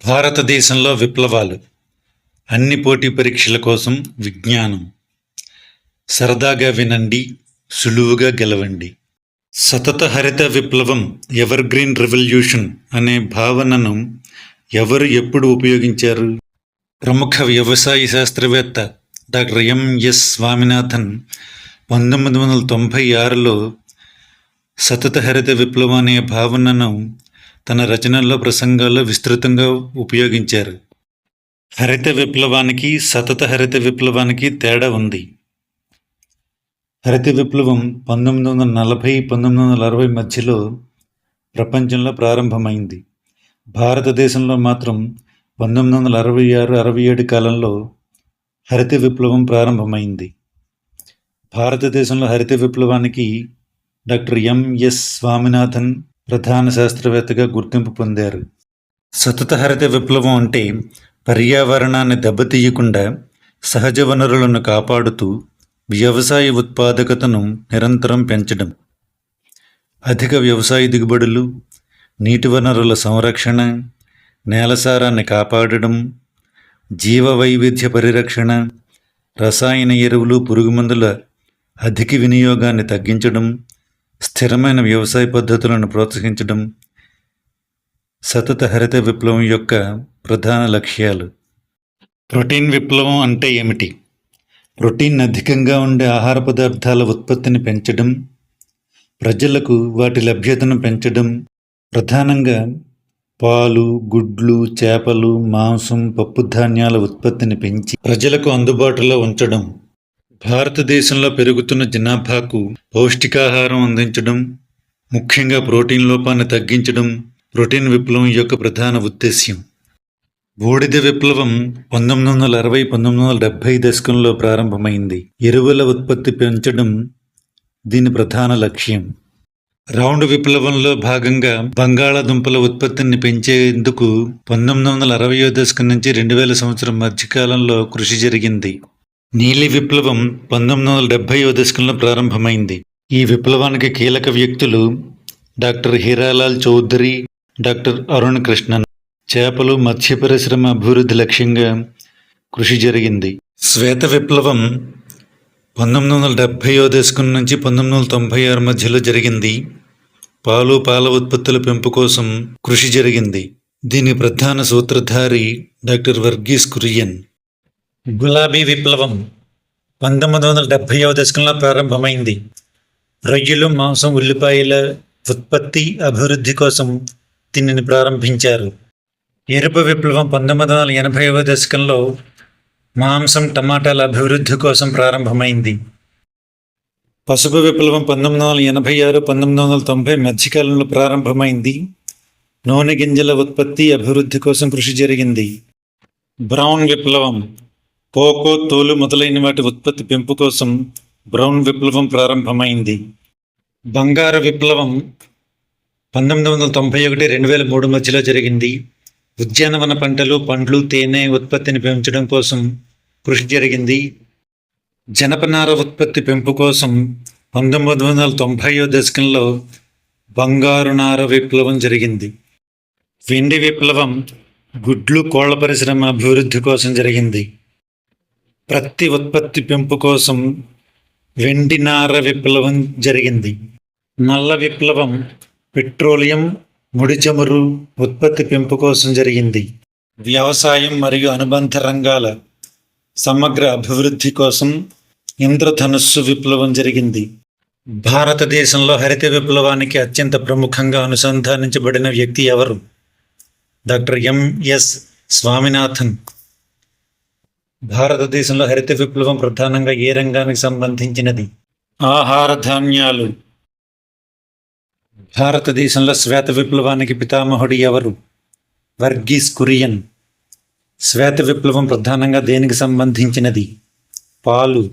భారతదేశంలో విప్లవాలు. అన్ని పోటీ పరీక్షల కోసం విజ్ఞానం. సరదాగా వినండి, సులువుగా గెలవండి. సతత హరిత విప్లవం, ఎవర్ గ్రీన్ రెవల్యూషన్ అనే భావనను ఎవరు ఎప్పుడు ఉపయోగించారు? ప్రముఖ వ్యవసాయ శాస్త్రవేత్త డాక్టర్ ఎంఎస్ స్వామినాథన్ 1996లో సతత హరిత విప్లవం అనే భావనను తన రచనల్లో, ప్రసంగాల్లో విస్తృతంగా ఉపయోగించారు. హరిత విప్లవానికి, సతత హరిత విప్లవానికి తేడా ఉంది. హరిత విప్లవం 1940-1960 మధ్యలో ప్రపంచంలో ప్రారంభమైంది. భారతదేశంలో మాత్రం 1966-67 కాలంలో హరిత విప్లవం ప్రారంభమైంది. భారతదేశంలో హరిత విప్లవానికి డాక్టర్ ఎంఎస్ స్వామినాథన్ ప్రధాన శాస్త్రవేత్తగా గుర్తింపు పొందారు. సతత హరిత విప్లవం అంటే పర్యావరణాన్ని దెబ్బతీయకుండా సహజ వనరులను కాపాడుతూ వ్యవసాయ ఉత్పాదకతను నిరంతరం పెంచడం, అధిక వ్యవసాయ దిగుబడులు, నీటి వనరుల సంరక్షణ, నేలసారాన్ని కాపాడడం, జీవ వైవిధ్య పరిరక్షణ, రసాయన ఎరువులు, పురుగుమందుల అధిక వినియోగాన్ని తగ్గించడం, స్థిరమైన వ్యవసాయ పద్ధతులను ప్రోత్సహించడం సతత హరిత విప్లవం యొక్క ప్రధాన లక్ష్యాలు. ప్రోటీన్ విప్లవం అంటే ఏమిటి? ప్రోటీన్ అధికంగా ఉండే ఆహార పదార్థాల ఉత్పత్తిని పెంచడం, ప్రజలకు వాటి లభ్యతను పెంచడం, ప్రధానంగా పాలు, గుడ్లు, చేపలు, మాంసం, పప్పుధాన్యాల ఉత్పత్తిని పెంచి ప్రజలకు అందుబాటులో ఉంచడం, భారతదేశంలో పెరుగుతున్న జనాభాకు పౌష్టికాహారం అందించడం, ముఖ్యంగా ప్రోటీన్ లోపాన్ని తగ్గించడం ప్రోటీన్ విప్లవం యొక్క ప్రధాన ఉద్దేశ్యం. బూడిద విప్లవం 1960-1970 దశకంలో ప్రారంభమైంది. ఎరువుల ఉత్పత్తి పెంచడం దీని ప్రధాన లక్ష్యం. రౌండ్ విప్లవంలో భాగంగా బంగాళాదుంపల ఉత్పత్తిని పెంచేందుకు 1960వ దశకం నుంచి 2000 సంవత్సరం మధ్యకాలంలో కృషి జరిగింది. నీలి విప్లవం 1970వ దశకంలో ప్రారంభమైంది. ఈ విప్లవానికి కీలక వ్యక్తులు డాక్టర్ హీరాలాల్ చౌదరి, డాక్టర్ అరుణ్ కృష్ణన్. చేపలు, మత్స్య పరిశ్రమ అభివృద్ధి లక్ష్యంగా కృషి జరిగింది. శ్వేత విప్లవం 1970వ దశకం నుంచి 1996 మధ్యలో జరిగింది. పాలు, పాల ఉత్పత్తుల పెంపు కోసం కృషి జరిగింది. దీని ప్రధాన సూత్రధారి డాక్టర్ వర్గీస్ కురియన్. గులాబీ విప్లవం 1970వ దశకంలో ప్రారంభమైంది. రొయ్యలు, మాంసం, ఉల్లిపాయల ఉత్పత్తి అభివృద్ధి కోసం దీనిని ప్రారంభించారు. ఎరుపు విప్లవం 1980వ దశకంలో మాంసం, టమాటాల అభివృద్ధి కోసం ప్రారంభమైంది. పసుపు విప్లవం 1986-1990 మధ్యకాలంలో ప్రారంభమైంది. నూనె గింజల ఉత్పత్తి అభివృద్ధి కోసం కృషి జరిగింది. బ్రౌన్ విప్లవం కోకో, తోలు మొదలైన వాటి ఉత్పత్తి పెంపు కోసం బ్రౌన్ విప్లవం ప్రారంభమైంది. బంగారు విప్లవం 1991-2003 మధ్యలో జరిగింది. ఉద్యానవన పంటలు, పండ్లు, తేనె ఉత్పత్తిని పెంచడం కోసం కృషి జరిగింది. జనపనార ఉత్పత్తి పెంపు కోసం 1990వ దశకంలో బంగారు నార విప్లవం జరిగింది. వెండి విప్లవం గుడ్లు, కోళ్ల పరిశ్రమ అభివృద్ధి కోసం జరిగింది. ప్రత్తి ఉత్పత్తి పెంపు కోసం వెండి నార విప్లవం జరిగింది. నల్ల విప్లవం పెట్రోలియం, ముడి చమురు ఉత్పత్తి పెంపు కోసం జరిగింది. వ్యవసాయం మరియు అనుబంధ రంగాల సమగ్ర అభివృద్ధి కోసం ఇంద్రధనుస్సు విప్లవం జరిగింది. భారతదేశంలో హరిత విప్లవానికి అత్యంత ప్రముఖంగా అనుసంధానించబడిన వ్యక్తి ఎవరు? Doctor MS Swaminathan. భారతదేశంలో హరిత విప్లవం ప్రధానంగా ఏ రంగానికి సంబంధించినది? ఆహార ధాన్యాలు. భారతదేశంలో శ్వేత విప్లవానికి పితామహుడు ఎవరు? వర్గీస్ కురియన్. శ్వేత విప్లవం ప్రధానంగా దేనికి సంబంధించినది? పాలు.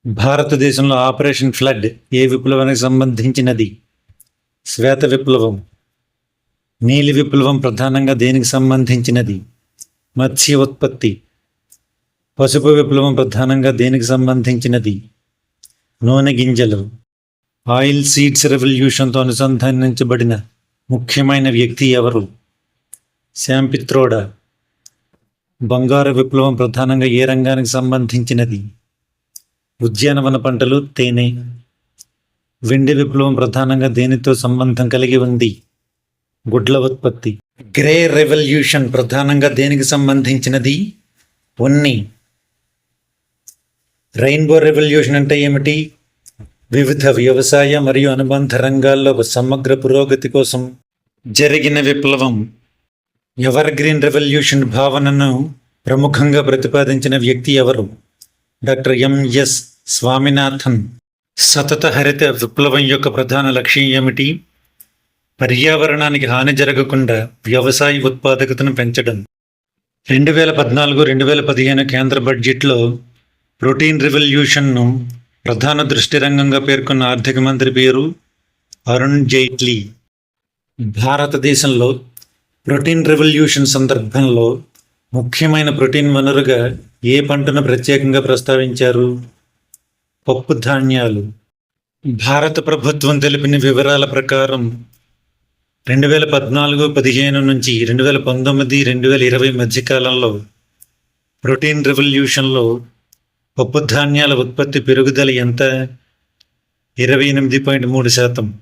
భారతదేశంలో ఆపరేషన్ ఫ్లడ్ ఏ విప్లవానికి సంబంధించినది? శ్వేత విప్లవం. నీలి విప్లవం ప్రధానంగా దేనికి సంబంధించినది? మత్స్య ఉత్పత్తి. పసుపు విప్లవం ప్రధానంగా దేనికి సంబంధించినది? నూనె గింజలు. ఆయిల్ సీడ్స్ రెవల్యూషన్తో అనుసంధానించబడిన ముఖ్యమైన వ్యక్తి ఎవరు? శామ్ పిత్రోడా. బంగారు విప్లవం ప్రధానంగా ఏ రంగానికి సంబంధించినది? ఉద్యానవన పంటలు, తేనె. వెండి విప్లవం ప్రధానంగా దేనితో సంబంధం కలిగి ఉంది? గుడ్ల ఉత్పత్తి. గ్రే రెవల్యూషన్ ప్రధానంగా దేనికి సంబంధించినది? ఉన్ని. రెయిన్బో రెవల్యూషన్ అంటే ఏమిటి? వివిధ వ్యవసాయ మరియు అనుబంధ రంగాల్లో సమగ్ర పురోగతి కోసం జరిగిన విప్లవం. ఎవర్ గ్రీన్ రెవల్యూషన్ భావనను ప్రముఖంగా ప్రతిపాదించిన వ్యక్తి ఎవరు? Doctor MS Swaminathan. సతత హరిత విప్లవం యొక్క ప్రధాన లక్ష్యం ఏమిటి? పర్యావరణానికి హాని జరగకుండా వ్యవసాయ ఉత్పాదకతను పెంచడం. 2014-2015 కేంద్ర బడ్జెట్లో ప్రోటీన్ రెవల్యూషన్ను ప్రధాన దృష్టి రంగంగా పేర్కొన్న ఆర్థిక మంత్రి పేరు అరుణ్ జైట్లీ. భారతదేశంలో ప్రోటీన్ రెవల్యూషన్ సందర్భంలో ముఖ్యమైన ప్రోటీన్ వనరుగా ఏ పంటను ప్రత్యేకంగా ప్రస్తావించారు? పప్పు ధాన్యాలు. భారత ప్రభుత్వం తెలిపిన వివరాల ప్రకారం 2014-15 నుంచి 2019-2020 మధ్యకాలంలో ప్రోటీన్ రెవల్యూషన్లో పప్పు ధాన్యాల ఉత్పత్తి పెరుగుదల ఎంత? 28.3%.